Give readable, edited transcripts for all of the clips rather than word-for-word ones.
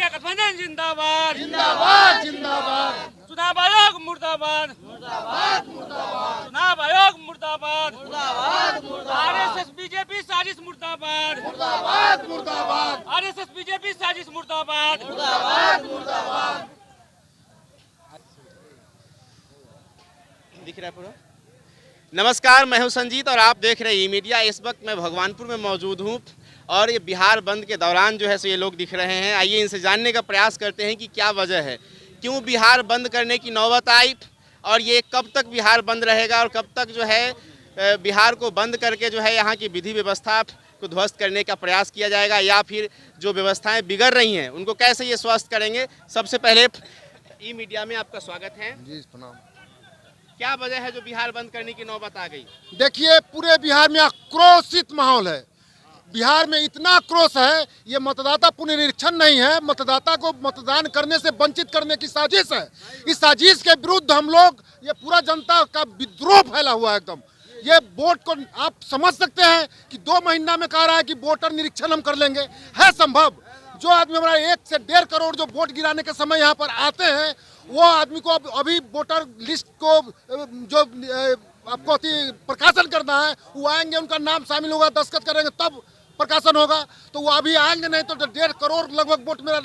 India गठबंधन जिंदाबाद जिंदाबाद जिंदाबाद। चुनाव आयोग मुर्दाबाद मुर्दाबाद मुर्दाबाद चुनाव आयोग मुर्दाबाद मुर्दाबाद मुर्दाबाद। आरएसएस बीजेपी साजिश मुर्दाबाद मुर्दाबाद मुर्दाबाद आरएसएस बीजेपी साजिश मुर्दाबाद मुर्दाबाद मुर्दाबाद। दिख रहा है पूरा। नमस्कार, मैं हूं संजीत और आप देख रहे हैं ई मीडिया। इस वक्त मैं भगवानपुर में मौजूद हूं और ये बिहार बंद के दौरान जो है सो ये लोग दिख रहे हैं। आइए इनसे जानने का प्रयास करते हैं कि क्या वजह है, क्यों बिहार बंद करने की नौबत आई और ये कब तक बिहार बंद रहेगा और कब तक जो है बिहार को बंद करके जो है यहाँ की विधि व्यवस्था को ध्वस्त करने का प्रयास किया जाएगा या फिर जो व्यवस्थाएं बिगड़ रही हैं उनको कैसे ये स्वस्थ करेंगे। सबसे पहले ई मीडिया में आपका स्वागत है जी प्रणाम। क्या वजह है जो बिहार बंद करने की नौबत आ गई? देखिए, पूरे बिहार में आक्रोशित माहौल है। बिहार में इतना आक्रोश है, ये मतदाता पुनरीक्षण नहीं है, मतदाता को मतदान करने से वंचित करने की साजिश है। इस साजिश के विरुद्ध हम लोग, ये पूरा जनता का विद्रोह फैला हुआ है एकदम। ये वोट को आप समझ सकते हैं कि 2 महीना में कह रहा है कि वोटर निरीक्षण हम कर लेंगे। है संभव? जो आदमी हमारा 1 से 1.5 करोड़ जो वोट गिराने के समय यहाँ पर आते हैं, वो आदमी को अभी वोटर लिस्ट को जो आपको प्रकाशन करना है, वो आएंगे, उनका नाम शामिल होगा, दस्तखत करेंगे तब प्रकाशन होगा। तो वो अभी आएंगे नहीं तो 1.5 करोड़ लगभग वोट मेरा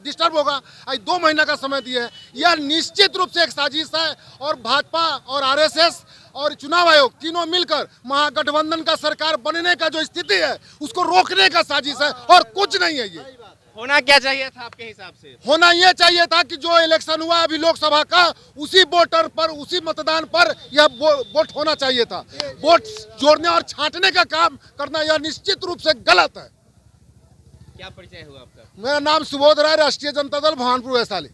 डिस्टर्ब होगा। आज 2 महीना का समय दिए हैं। यह निश्चित रूप से एक साजिश है और भाजपा और आरएसएस और चुनाव आयोग तीनों मिलकर महागठबंधन का सरकार बनने का जो स्थिति है उसको रोकने का साजिश है और कुछ नहीं है। ये होना क्या चाहिए था आपके हिसाब से? होना ये चाहिए था कि जो इलेक्शन हुआ अभी लोकसभा का, उसी वोटर पर, उसी मतदान पर यह वोट होना चाहिए था। वोट जोड़ने और छांटने का काम करना यह निश्चित रूप से गलत है। क्या परिचय हुआ आपका? मेरा नाम सुबोध राय, राष्ट्रीय जनता दल भगवानपुर वैशाली।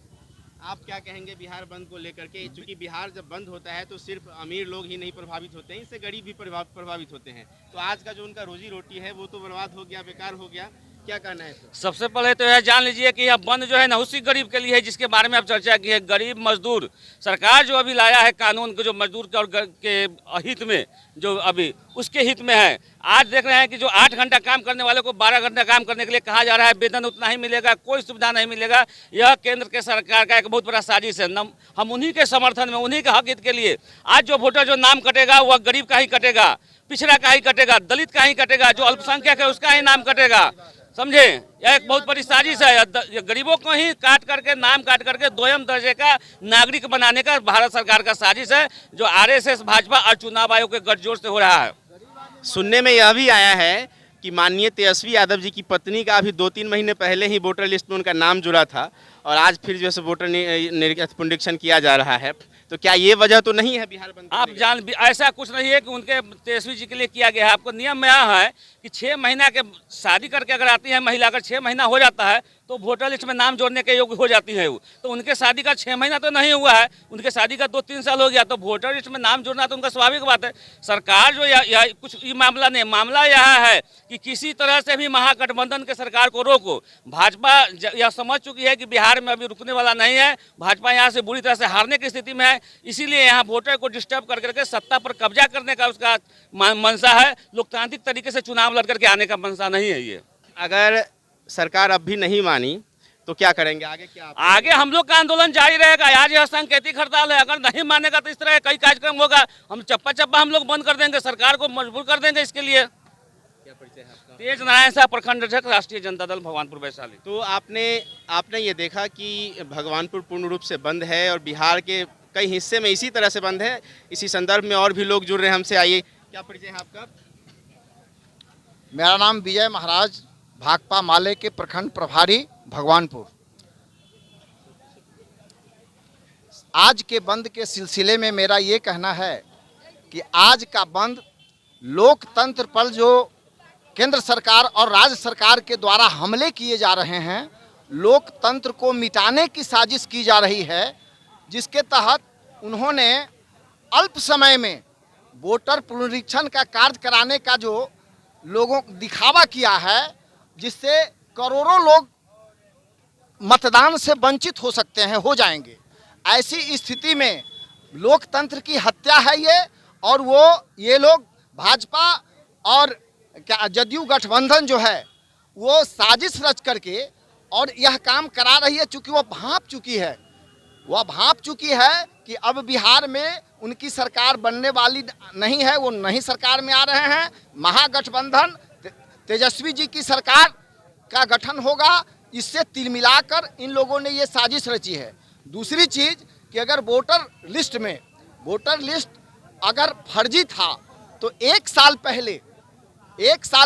आप क्या कहेंगे बिहार बंद को लेकर के? चूंकि बिहार जब बंद होता है तो सिर्फ अमीर लोग ही नहीं प्रभावित होते हैं, इससे गरीब भी प्रभावित होते हैं। तो आज का जो उनका रोजी रोटी है वो तो बर्बाद हो गया, बेकार हो गया। क्या कहना है सर? सबसे पहले तो यह जान लीजिए कि यह बंद जो है ना उसी गरीब के लिए है जिसके बारे में आप चर्चा की है। गरीब मजदूर सरकार जो अभी लाया है कानून को, जो मजदूर के और के हित में, जो अभी उसके हित में है। आज देख रहे हैं कि जो 8 घंटा काम करने वाले को 12 घंटा काम करने के लिए कहा जा रहा है, वेतन उतना ही मिलेगा, कोई सुविधा नहीं मिलेगा। यह केंद्र के सरकार का एक बहुत बड़ा साजिश है। हम उन्हीं के समर्थन में, उन्हीं के हक हित के लिए आज जो वोटर जो नाम कटेगा वह गरीब का ही कटेगा, पिछड़ा का ही कटेगा, दलित का ही कटेगा, जो अल्पसंख्यक है उसका ही नाम कटेगा। समझे? यह एक बहुत बड़ी साजिश है। गरीबों को ही काट करके, नाम काट करके दोयम दर्जे का नागरिक बनाने का भारत सरकार का साजिश है, जो आरएसएस, भाजपा और चुनाव आयोग के गठजोड़ से हो रहा है। सुनने में यह भी आया है कि माननीय तेजस्वी यादव जी की पत्नी का अभी 2-3 महीने पहले ही वोटर लिस्ट में उनका नाम जुड़ा था और आज फिर जो है वोटर पुनरीक्षण किया जा रहा है। तो क्या ये वजह तो नहीं है बिहार बंद? आप जान, ऐसा कुछ नहीं है कि उनके तेजस्वी जी के लिए किया गया है। आपको नियम में यह है कि 6 महीना के शादी करके अगर आती है महिला, अगर 6 महीना हो जाता है तो वोटर लिस्ट में नाम जोड़ने के योग्य हो जाती है वो। तो उनके शादी का 6 महीना तो नहीं हुआ है, उनके शादी का 2-3 साल हो गया, तो वोटर लिस्ट में नाम जोड़ना तो उनका स्वाभाविक बात है। सरकार जो कुछ ये मामला नहीं, मामला यह है कि किसी तरह से भी महागठबंधन के सरकार को रोको। भाजपा यह समझ चुकी है कि बिहार में अभी रुकने वाला नहीं है, भाजपा यहाँ से बुरी तरह से हारने की स्थिति में है, इसीलिए यहाँ वोटर को डिस्टर्ब कर करके सत्ता पर कब्जा करने का उसका मंशा है। लोकतांत्रिक तरीके से चुनाव लड़ करके आने का मंशा नहीं है। ये अगर सरकार अब भी नहीं मानी तो क्या करेंगे आगे? क्या आगे हम लोग का आंदोलन जारी रहेगा। आज यह सांकेतिक हड़ताल है, अगर नहीं मानेगा तो इस तरह कई कार्यक्रम होगा। हम चप्पा चप्पा हम लोग बंद कर देंगे, सरकार को मजबूर कर देंगे इसके लिए। क्या परिचय है आपका? तेज नारायण साहब, प्रखंड अध्यक्ष, राष्ट्रीय जनता दल भगवानपुर वैशाली। तो आपने ये देखा कि भगवानपुर पूर्ण रूप से बंद है और बिहार के कई हिस्से में इसी तरह से बंद है। इसी संदर्भ में और भी लोग जुड़ रहे हैं हमसे। आइए, क्या परिचय है आपका? मेरा नाम विजय महाराज, भाकपा माले के प्रखंड प्रभारी, भगवानपुर। आज के बंद के सिलसिले में मेरा ये कहना है कि आज का बंद लोकतंत्र पर जो केंद्र सरकार और राज्य सरकार के द्वारा हमले किए जा रहे हैं, लोकतंत्र को मिटाने की साजिश की जा रही है, जिसके तहत उन्होंने अल्प समय में वोटर पुनरीक्षण का कार्य कराने का जो लोगों दिखावा किया है, जिससे करोड़ों लोग मतदान से वंचित हो सकते हैं, हो जाएंगे। ऐसी स्थिति में लोकतंत्र की हत्या है ये, और ये लोग भाजपा और क्या जदयू गठबंधन जो है वो साजिश रच करके और यह काम करा रही है, चूंकि वह भांप चुकी है, वह भांप चुकी है कि अब बिहार में उनकी सरकार बनने वाली नहीं है, वो नहीं सरकार में आ रहे हैं। महागठबंधन तेजस्वी जी की सरकार का गठन होगा। इससे तिल मिलाकर इन लोगों ने ये साजिश रची है। दूसरी चीज़ कि अगर वोटर लिस्ट अगर फर्जी था तो एक साल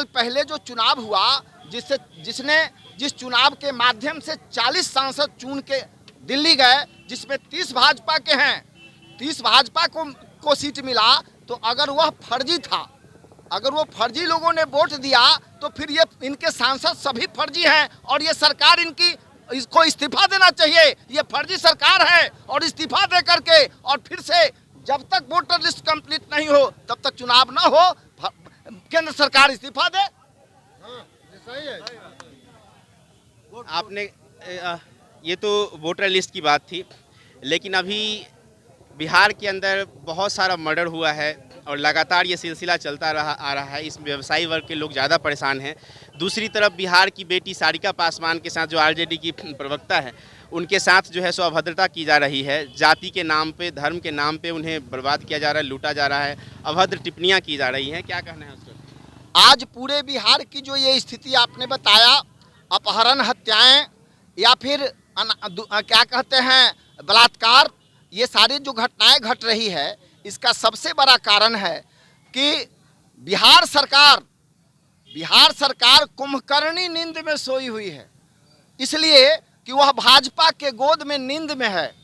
पहले जो चुनाव हुआ, जिस चुनाव के माध्यम से 40 सांसद चुन के दिल्ली गए, जिसमें 30 भाजपा के हैं, 30 भाजपा को सीट मिला, तो अगर वह फर्जी था, अगर वो फर्जी लोगों ने वोट दिया तो फिर ये इनके सांसद सभी फर्जी हैं और ये सरकार इसको इस्तीफा देना चाहिए। ये फर्जी सरकार है और इस्तीफा दे करके और फिर से जब तक वोटर लिस्ट कंप्लीट नहीं हो तब तक चुनाव ना हो, केंद्र सरकार इस्तीफा दे। सही है। आपने ये तो वोटर लिस्ट की बात थी, लेकिन अभी बिहार के अंदर बहुत सारा मर्डर हुआ है और लगातार ये सिलसिला चलता आ रहा है। इस व्यवसायी वर्ग के लोग ज़्यादा परेशान हैं। दूसरी तरफ बिहार की बेटी सारिका पासवान के साथ, जो आरजेडी की प्रवक्ता है, उनके साथ जो है सो अभद्रता की जा रही है। जाति के नाम पे, धर्म के नाम पे उन्हें बर्बाद किया जा रहा है, लूटा जा रहा है, अभद्र टिप्पणियाँ की जा रही हैं। क्या कहना है उस पर? आज पूरे बिहार की जो ये स्थिति आपने बताया, अपहरण, हत्याएं या फिर क्या कहते हैं बलात्कार, ये सारी जो घटनाएं घट रही है, इसका सबसे बड़ा कारण है कि बिहार सरकार कुंभकर्णी नींद में सोई हुई है, इसलिए कि वह भाजपा के गोद में नींद में है।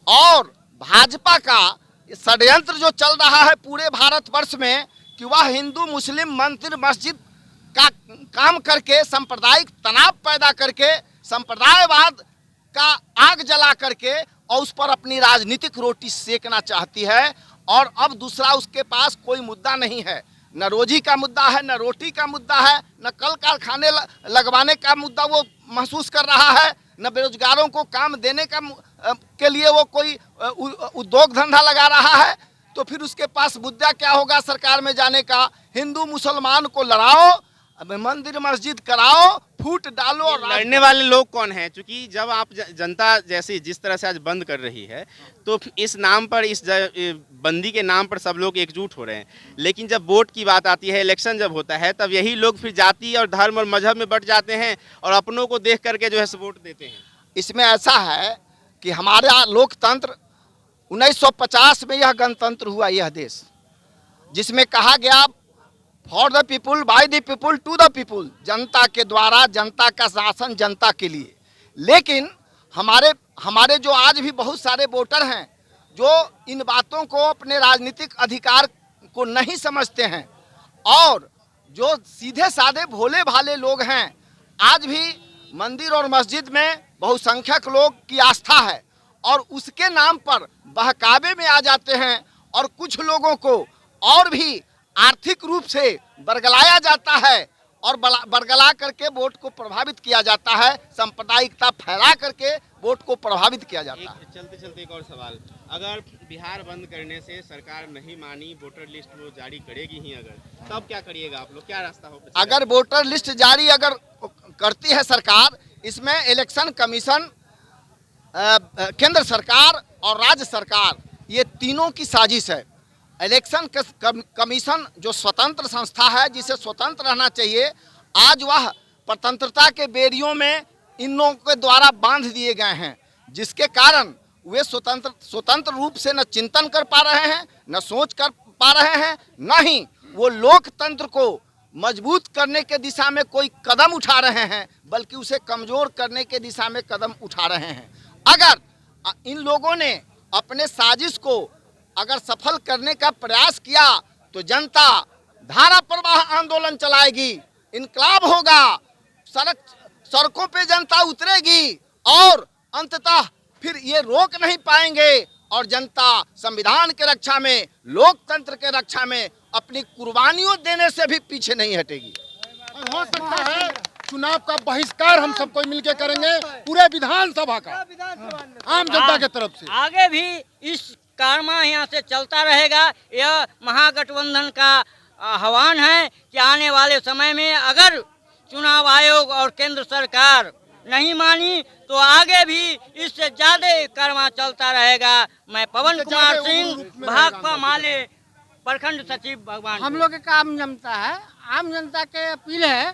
और भाजपा का षड्यंत्र जो चल रहा है पूरे भारतवर्ष में कि वह हिंदू मुस्लिम मंदिर मस्जिद का काम करके, सांप्रदायिक तनाव पैदा करके, संप्रदायवाद का आग जला करके और उस पर अपनी राजनीतिक रोटी सेकना चाहती है। और अब दूसरा उसके पास कोई मुद्दा नहीं है, न रोजी का मुद्दा है, न रोटी का मुद्दा है, न कल कारखाने लगवाने का मुद्दा वो महसूस कर रहा है, न बेरोजगारों को काम देने के लिए वो कोई उद्योग धंधा लगा रहा है। तो फिर उसके पास मुद्दा क्या होगा सरकार में जाने का? हिंदू मुसलमान को लड़ाओ, मंदिर मस्जिद कराओ, फूट डालो। और लड़ने वाले लोग कौन हैं? क्योंकि जब आप जनता जैसी जिस तरह से आज बंद कर रही है, तो इस नाम पर, इस बंदी के नाम पर सब लोग एकजुट हो रहे हैं, लेकिन जब वोट की बात आती है, इलेक्शन जब होता है, तब यही लोग फिर जाति और धर्म और मजहब में बट जाते हैं और अपनों को देख करके जो है वोट देते हैं। इसमें ऐसा है कि हमारा लोकतंत्र 1950 में यह गणतंत्र हुआ, यह देश, जिसमें कहा गया for the people, by the people, to the people, जनता के द्वारा, जनता का शासन जनता के लिए। लेकिन हमारे जो आज भी बहुत सारे वोटर हैं जो इन बातों को, अपने राजनीतिक अधिकार को नहीं समझते हैं, और जो सीधे साधे भोले भाले लोग हैं, आज भी मंदिर और मस्जिद में बहुसंख्यक लोग की आस्था है और उसके नाम पर बहकावे में आ जाते हैं और कुछ लोगों को और भी आर्थिक रूप से बरगलाया जाता है और बरगला करके वोट को प्रभावित किया जाता है, सांप्रदायिकता फैला करके वोट को प्रभावित किया जाता है। चलते चलते एक और सवाल, अगर बिहार बंद करने से सरकार नहीं मानी, वोटर लिस्ट वो जारी करेगी ही अगर, तब क्या करिएगा आप लोग? क्या रास्ता हो? अगर वोटर लिस्ट जारी अगर करती है सरकार, इसमें इलेक्शन कमीशन, केंद्र सरकार और राज्य सरकार, ये तीनों की साजिश है। इलेक्शन कमीशन जो स्वतंत्र संस्था है, जिसे स्वतंत्र रहना चाहिए, आज वह स्वतंत्रता के बेड़ियों में इन लोगों के द्वारा बांध दिए गए हैं, जिसके कारण वे स्वतंत्र रूप से न चिंतन कर पा रहे हैं, न सोच कर पा रहे हैं, न ही वो लोकतंत्र को मजबूत करने के दिशा में कोई कदम उठा रहे हैं, बल्कि उसे कमजोर करने के दिशा में कदम उठा रहे हैं। अगर इन लोगों ने अपने साजिश को अगर सफल करने का प्रयास किया तो जनता धारा प्रवाह आंदोलन चलाएगी, इनकलाब होगा, सड़कों पे जनता उतरेगी और अंततः फिर ये रोक नहीं पाएंगे और जनता संविधान के रक्षा में, लोकतंत्र के रक्षा में अपनी कुर्बानियों देने से भी पीछे नहीं हटेगी। और हो सकता है चुनाव का बहिष्कार हम सबको मिलकर करेंगे, पूरे विधानसभा का, आम जनता के तरफ से। आगे भी इस कारवा यहाँ से चलता रहेगा। यह महागठबंधन का आह्वान है कि आने वाले समय में अगर चुनाव आयोग और केंद्र सरकार नहीं मानी तो आगे भी इससे ज्यादा कर्मा चलता रहेगा। मैं पवन कुमार सिंह, भाकपा माले, प्रखंड सचिव भगवान। हम लोग का आम जनता है, आम जनता के अपील है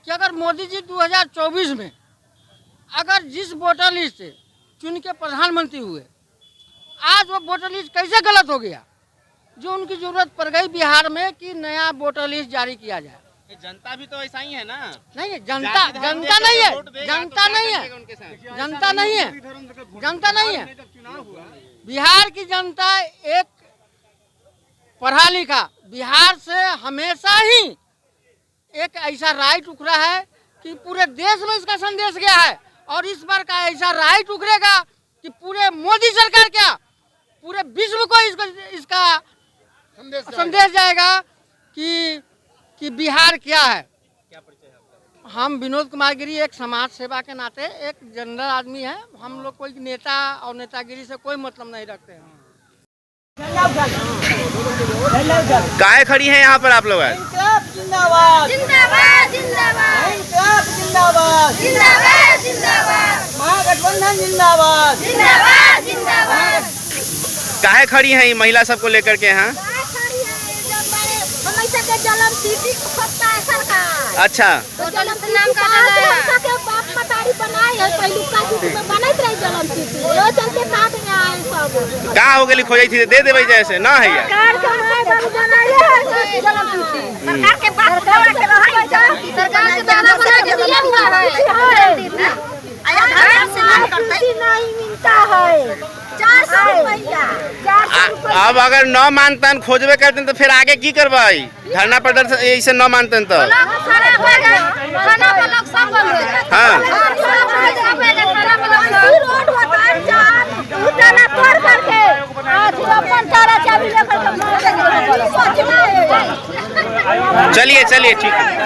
कि अगर मोदी जी 2024 में अगर जिस वोटर लिस्ट से चुन के प्रधानमंत्री हुए, आज वो वोटर लिस्ट कैसे गलत हो गया, जो उनकी जरूरत पड़ गई बिहार में कि नया वोटर लिस्ट जारी किया जाए। जनता भी तो ऐसा ही है ना। नहीं है जनता, जनता नहीं है, जनता नहीं है, जनता नहीं है, जनता नहीं है। बिहार की जनता एक पढ़ा लिखा, बिहार से हमेशा ही एक ऐसा राइट उखड़ा है कि पूरे देश में इसका संदेश गया है, और इस बार का ऐसा राइट उखड़ेगा कि पूरे मोदी सरकार क्या पूरे विश्व को इसका संदेश जाएगा कि बिहार क्या है। हम विनोद कुमार गिरी एक समाज सेवा के नाते एक जनरल आदमी है, हम लोग कोई नेता और नेतागिरी से कोई मतलब नहीं रखते हैं। काहे खड़ी हैं यहाँ पर आप लोग आज? जिंदाबाद जिंदाबाद जिंदाबाद जिंदाबाद जिंदाबाद जिंदाबाद, महागठबंधन जिंदाबाद जिंदाबाद जिंदाबाद। काहे खड़ी हैं ये महिला सबको लेकर के यहाँ? जलम सिटी खोजता है सरकार। अच्छा, तो जलम नाम का के बाप मतारी बनाई है, पहिलुका सिटी में बनैत रही जलम सिटी, ओ चलते साथ में आए सब। कहाँ हो गेली खोजई थी दे देबै जैसे ना है यार। सरकार के बाप बनाई है जलम सिटी, सरकार के बाप बना के रहै छ, सरकार के दाना बना के दिया हुआ है। आया से नाम करते नहीं मिलता है 400 रुपया। अब अगर न मानतन खोजबे करते तो फिर आगे की करबै? धरना प्रदर्शन ऐसे न मानतन तो खाना पे लोग सब बंद हो जाए। हाँ, रोड होता है चार उठाना तोड़ करके आज अपन तारा चाबी लेकर के चलिए चलिए ठीक है।